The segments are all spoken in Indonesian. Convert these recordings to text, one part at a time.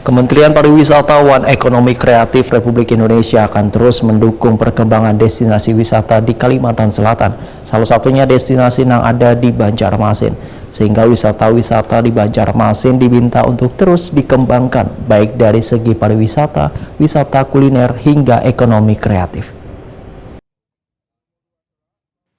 Kementerian Pariwisata dan Ekonomi Kreatif Republik Indonesia akan terus mendukung perkembangan destinasi wisata di Kalimantan Selatan, salah satunya destinasi yang ada di Banjarmasin, sehingga wisata-wisata di Banjarmasin diminta untuk terus dikembangkan, baik dari segi pariwisata, wisata kuliner, hingga ekonomi kreatif.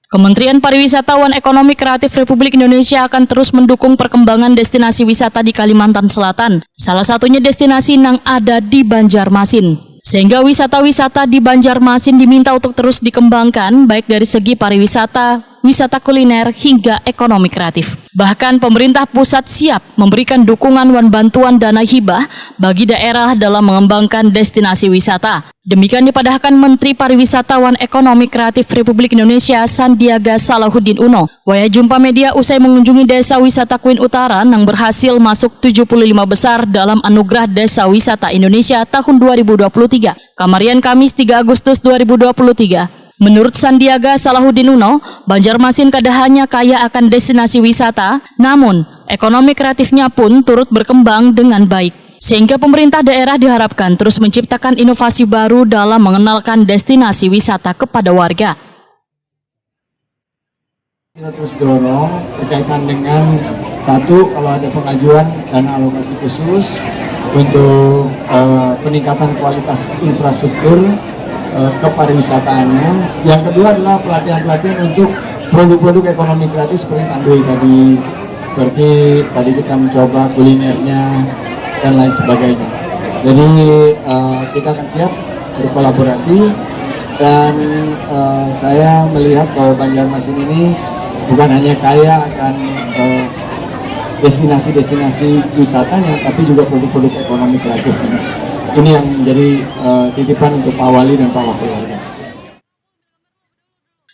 Kementerian Pariwisata dan Ekonomi Kreatif Republik Indonesia akan terus mendukung perkembangan destinasi wisata di Kalimantan Selatan, salah satunya destinasi yang ada di Banjarmasin. Sehingga wisata-wisata di Banjarmasin diminta untuk terus dikembangkan, baik dari segi pariwisata, wisata kuliner, hingga ekonomi kreatif. Bahkan pemerintah pusat siap memberikan dukungan dan bantuan dana hibah bagi daerah dalam mengembangkan destinasi wisata. Demikian dipadahkan Menteri Pariwisata dan Ekonomi Kreatif Republik Indonesia Sandiaga Salahuddin Uno. Waya jumpa media usai mengunjungi Desa Wisata Kuin Utara yang berhasil masuk 75 besar dalam Anugerah Desa Wisata Indonesia tahun 2023. Kamarian Kamis 3 Agustus 2023. Menurut Sandiaga Salahuddin Uno, Banjarmasin kada hanya kaya akan destinasi wisata, namun ekonomi kreatifnya pun turut berkembang dengan baik. Sehingga pemerintah daerah diharapkan terus menciptakan inovasi baru dalam mengenalkan destinasi wisata kepada warga. Kita terus dorong berkaitan dengan satu, kalau ada pengajuan dana alokasi khusus untuk peningkatan kualitas infrastruktur kepariwisataannya. Yang kedua adalah pelatihan-pelatihan untuk produk-produk ekonomi kreatif seperti Tanduy tadi, seperti tadi kita mencoba kulinernya dan lain sebagainya. Jadi kita akan siap berkolaborasi, dan saya melihat bahwa Banjarmasin ini bukan hanya kaya akan destinasi-destinasi wisatanya, tapi juga produk-produk ekonomi kreatifnya. Ini yang menjadi titipan untuk Pak Wali dan Pak Wakil.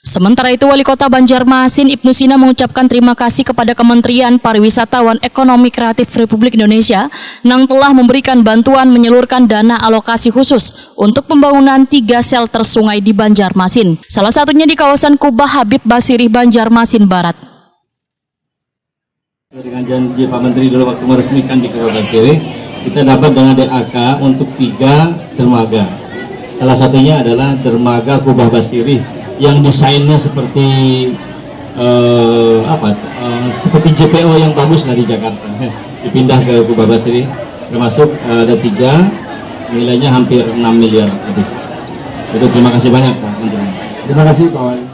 Sementara itu, Wali Kota Banjarmasin Ibnu Sina mengucapkan terima kasih kepada Kementerian Pariwisata dan Ekonomi Kreatif Republik Indonesia yang telah memberikan bantuan menyalurkan dana alokasi khusus untuk pembangunan 3 shelter sungai di Banjarmasin, salah satunya di kawasan Kubah Habib Basirih, Banjarmasin Barat. Dengan janji Pak Menteri dulu waktu meresmikan di Kubah Basirih, kita dapat dana DAK untuk 3 dermaga. Salah satunya adalah dermaga Kubah Basirih yang desainnya seperti seperti JPO yang bagus lah di Jakarta. Dipindah ke Kubah Basirih, termasuk ada 3, nilainya hampir 6 miliar lebih. Itu terima kasih banyak Pak Menteri. Terima kasih Pak Wali.